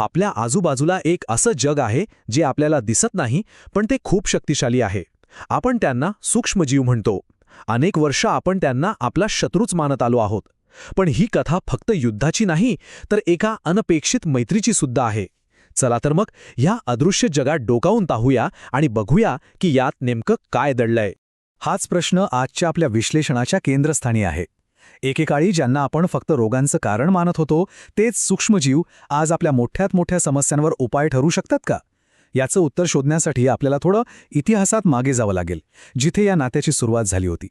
आपल्या आजूबाजूला एक असं जग आहे जे आपल्याला दिसत नाही, पण ते खूप शक्तिशाली आहे. आपण त्यांना सूक्ष्मजीव म्हणतो. अनेक वर्ष आपण त्यांना आपला शत्रूच मानत आलो आहोत. पण ही कथा फक्त युद्धाची नाही, तर एका अनपेक्षित मैत्रीची सुद्धा आहे. चला तर मग ह्या अदृश्य जगात डोकावून पाहूया आणि बघूया की यात नेमकं काय दडलंय. हाच प्रश्न आजच्या आपल्या विश्लेषणाच्या केंद्रस्थानी आहे. एकेकाळी ज्यांना आपण फक्त रोगांचं कारण मानत होतो, तेच सूक्ष्मजीव आज आपल्या मोठ्यात मोठ्या समस्यांवर उपाय ठरू शकतात का? याचं उत्तर शोधण्यासाठी आपल्याला थोडं इतिहासात मागे जावं लागेल, जिथे या नात्याची सुरुवात झाली होती.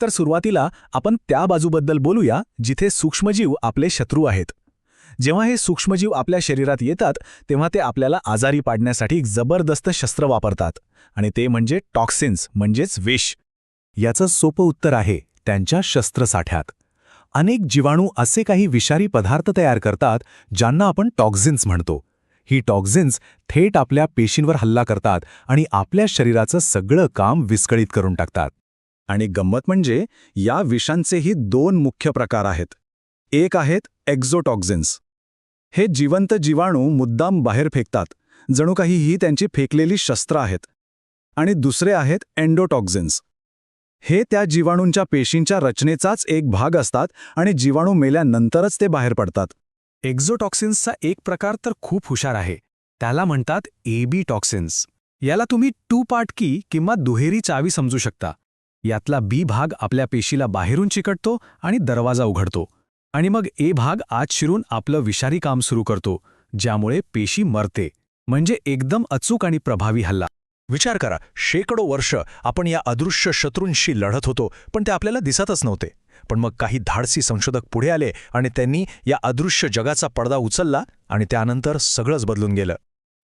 तर सुरुवातीला आपण त्या बाजूबद्दल बोलूया जिथे सूक्ष्मजीव आपले शत्रू आहेत. जेव्हा हे सूक्ष्मजीव आपल्या शरीरात येतात, तेव्हा ते आपल्याला आजारी पाडण्यासाठी एक जबरदस्त शस्त्र वापरतात, आणि ते म्हणजे टॉक्सिन्स, म्हणजेच विष. याचं सोपं उत्तर आहे त्यांच्या शस्त्रसाठ्यात. अनेक जीवाणू असे काही विषारी पदार्थ तयार करतात ज्यांना आपण टॉक्झिन्स म्हणतो. ही टॉक्झिन्स थेट आपल्या पेशींवर हल्ला करतात आणि आपल्या शरीराचं सगळं काम विस्कळीत करून टाकतात. आणि गंमत म्हणजे या विषांचेही दोन मुख्य प्रकार आहेत. एक आहेत एक्झोटॉक्झिन्स. हे जिवंत जीवाणू मुद्दाम बाहेर फेकतात, जणू काही ही त्यांची फेकलेली शस्त्र आहेत. आणि दुसरे आहेत एंडोटॉक्झिन्स. हे त्या जीवाणूंच्या पेशींच्या रचनेचाच एक भाग असतात आणि जीवाणू मेल्यानंतरच ते बाहेर पडतात. एक्झोटॉक्सिन्सचा एक प्रकार तर खूप हुशार आहे. त्याला म्हणतात एबी टॉक्सिन्स. याला तुम्ही टू पार्ट की किंवा दुहेरी चावी समजू शकता. यातला बी भाग आपल्या पेशीला बाहेरून चिकटतो आणि दरवाजा उघडतो, आणि मग ए भाग आत शिरून आपलं विषारी काम सुरू करतो, ज्यामुळे पेशी मरते. म्हणजे एकदम अचूक आणि प्रभावी हल्ला. विचार करा, शेकडो वर्ष आपण या अदृश्य शत्रूंशी लढत होतो, पण ते आपल्याला दिसतच नव्हते. पण मग काही धाडसी संशोधक पुढे आले आणि त्यांनी या अदृश्य जगाचा पडदा उचलला, आणि त्यानंतर सगळंच बदलून गेलं.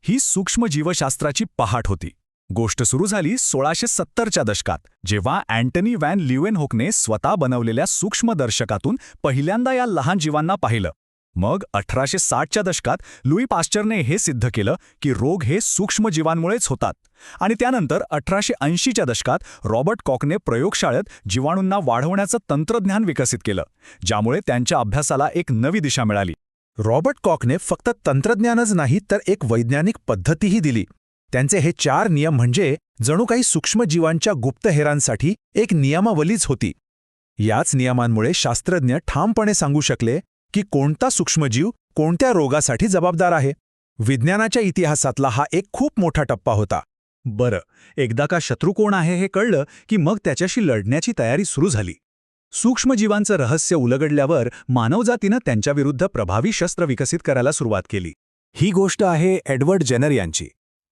ही सूक्ष्मजीवशास्त्राची पहाट होती. गोष्ट सुरू झाली 1670च्या दशकात, जेव्हा अँटनी व्हॅन ल्युएनहोकने स्वतः बनवलेल्या सूक्ष्मदर्शकातून पहिल्यांदा या लहान जीवांना पाहिलं. मग 1860च्या दशकात लुई पाश्चरने हे सिद्ध केलं की रोग हे सूक्ष्मजीवांमुळेच होतात. आणि त्यानंतर 1880च्या दशकात रॉबर्ट कॉकने प्रयोगशाळेत जीवाणूंना वाढवण्याचं तंत्रज्ञान विकसित केलं, ज्यामुळे त्यांच्या अभ्यासाला एक नवी दिशा मिळाली. रॉबर्ट कॉकने फक्त तंत्रज्ञानच नाही, तर एक वैज्ञानिक पद्धतीही दिली. त्यांचे हे 4 नियम म्हणजे जणू काही सूक्ष्मजीवांच्या गुप्तहेरांसाठी एक नियमावलीच होती. याच नियमांमुळे शास्त्रज्ञ ठामपणे सांगू शकले की कोणता सूक्ष्मजीव कोणत्या रोगासाठी जबाबदार आहे. विज्ञानाच्या इतिहासातला हा एक खूप मोठा टप्पा होता. बरं, एकदा का शत्रू कोण आहे हे कळलं की मग त्याच्याशी लढण्याची तयारी सुरू झाली. सूक्ष्मजीवांचं रहस्य उलगडल्यावर मानवजातीनं त्यांच्याविरुद्ध प्रभावी शस्त्र विकसित करायला सुरुवात केली. ही गोष्ट आहे एडवर्ड जेनर यांची.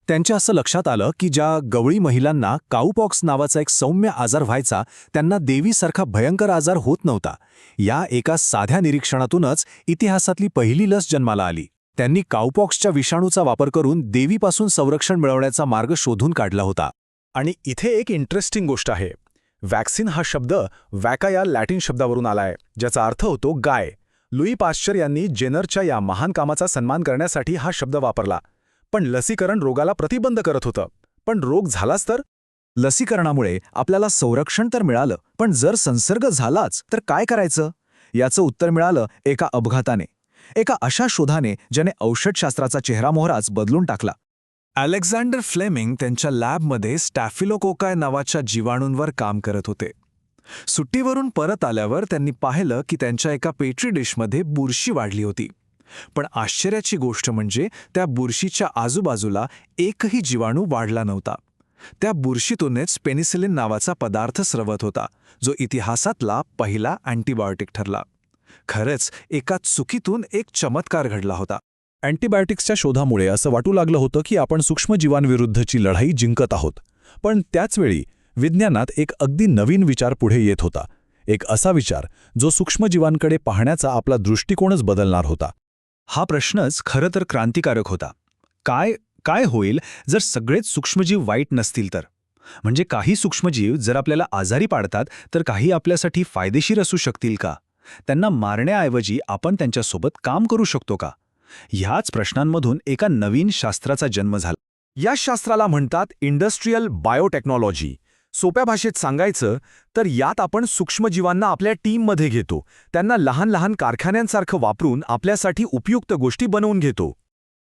त्यांच्या असं लक्षात आलं की ज्या गवळी महिलांना काउपॉक्स नावाचा एक सौम्य आजार व्हायचा, त्यांना देवीसारखा भयंकर आजार होत नव्हता. या एका साध्या निरीक्षणातूनच इतिहासातली पहिली लस जन्माला आली. त्यांनी काउपॉक्सच्या विषाणूचा वापर करून देवीपासून संरक्षण मिळवण्याचा मार्ग शोधून काढला होता. आणि इथे एक इंटरेस्टिंग गोष्ट आहे. वॅक्सिन हा शब्द वॅका या लॅटिन शब्दावरून आलाय, ज्याचा अर्थ होतो गाय. लुई पाश्चर यांनी जेनरच्या या महान कामाचा सन्मान करण्यासाठी हा शब्द वापरला. पण लसीकरण रोगाला प्रतिबंध करत होतं. पण रोग झालाच तर? लसीकरणामुळे आपल्याला संरक्षण तर मिळालं, पण जर संसर्ग झालाच तर काय करायचं? याचं उत्तर मिळालं एका अपघाताने, एका अशा शोधाने ज्याने औषधशास्त्राचा चेहरामोहराच बदलून टाकला. अलेक्झांडर फ्लेमिंग त्यांच्या लॅबमध्ये स्टॅफिलोकोकाय नावाच्या जीवाणूंवर काम करत होते. सुट्टीवरून परत आल्यावर त्यांनी पाहिलं की त्यांच्या एका पेट्री डिशमध्ये बुरशी वाढली होती. पण आश्चर्याची गोष्ट म्हणजे त्या बुरशीच्या आजूबाजूला एकही जीवाणू वाढला नव्हता. त्या बुरशीतूनच पेनिसिलिन नावाचा पदार्थ स्रवत होता, जो इतिहासातला पहिला अँटीबायोटिक ठरला. खरंच एका चुकीतून एक चमत्कार घडला होता. अँटीबायोटिक्सच्या शोधामुळे असं वाटू लागलं होतं की आपण सूक्ष्मजीवांविरुद्धची लढाई जिंकत आहोत. पण त्याचवेळी विज्ञानात एक अगदी नवीन विचार पुढे येत होता. एक असा विचार जो सूक्ष्मजीवांकडे पाहण्याचा आपला दृष्टिकोनच बदलणार होता. हा प्रश्नच खरं तर क्रांतिकारक होता. काय होईल जर सगळेच सूक्ष्मजीव वाईट नसतील तर? म्हणजे काही सूक्ष्मजीव जर आपल्याला आजारी पाडतात, तर काही आपल्यासाठी फायदेशीर असू शकतील का? त्यांना मारण्याऐवजी आपण त्यांच्यासोबत काम करू शकतो का? ह्याच प्रश्नांमधून एका नवीन शास्त्राचा जन्म झाला. या शास्त्राला म्हणतात इंडस्ट्रियल बायोटेक्नॉलॉजी. सोप्या भाषेत सांगायचं तर यात आपण सूक्ष्मजीवांना आपल्या टीममध्ये घेतो, त्यांना लहान लहान कारखान्यांसारखं वापरून आपल्यासाठी उपयुक्त गोष्टी बनवून घेतो.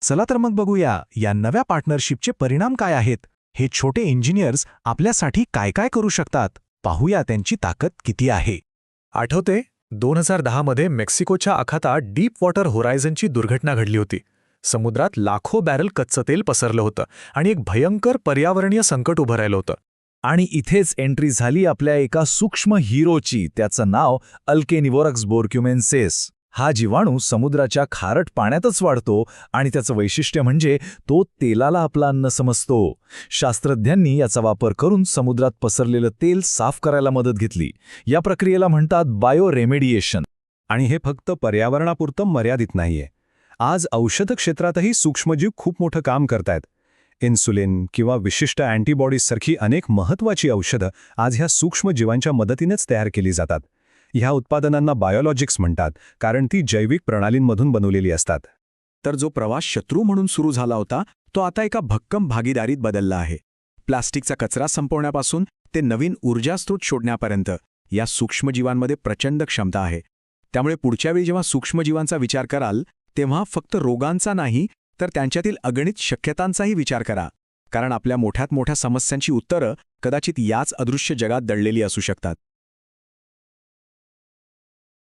चला तर मग बघूया या नव्या पार्टनरशिपचे परिणाम काय आहेत. हे छोटे इंजिनियर्स आपल्यासाठी काय काय करू शकतात, पाहूया त्यांची ताकद किती आहे. आठवते 2010 मध्ये मेक्सिकोच्या आखातात डीप वॉटर होरायझनची दुर्घटना घडली होती. समुद्रात लाखो बॅरल कच्चं तेल पसरलं होतं आणि एक भयंकर पर्यावरणीय संकट उभं राहिलं होतं. आणि इथेच एंट्री झाली आपल्या एका सूक्ष्म हिरोची. त्याचं नाव अल्केनिवोरक्स बोर्क्युमेन्सेस. हा जीवाणू समुद्राच्या खारट पाण्यातच वाढतो आणि त्याचं वैशिष्ट्य म्हणजे तो तेलाला आपलं अन्न समजतो. शास्त्रज्ञांनी याचा वापर करून समुद्रात पसरलेलं तेल साफ करायला मदत घेतली. या प्रक्रियेला म्हणतात बायो रेमेडिएशन. आणि हे फक्त पर्यावरणापुरतं मर्यादित नाहीये. आज औषध क्षेत्रातही सूक्ष्मजीव खूप मोठं काम करतायत. इन्सुलिन किंवा विशिष्ट अँटीबॉडीजसारखी अनेक महत्त्वाची औषधं आज ह्या सूक्ष्मजीवांच्या मदतीनेच तयार केली जातात. ह्या उत्पादनांना बायोलॉजिक्स म्हणतात, कारण ती जैविक प्रणालींमधून बनवलेली असतात. तर जो प्रवास शत्रू म्हणून सुरू झाला होता तो आता एका भक्कम भागीदारीत बदलला आहे. प्लास्टिकचा कचरा संपवण्यापासून ते नवीन ऊर्जा स्रोत शोधण्यापर्यंत या सूक्ष्मजीवांमध्ये प्रचंड क्षमता आहे. त्यामुळे पुढच्या वेळी जेव्हा सूक्ष्मजीवांचा विचार कराल तेव्हा फक्त रोगांचा नाही तर त्यांच्यातील अगणित शक्यतांचाही विचार करा. कारण आपल्या मोठ्यात मोठ्या समस्यांची उत्तरं कदाचित याच अदृश्य जगात दडलेली असू शकतात.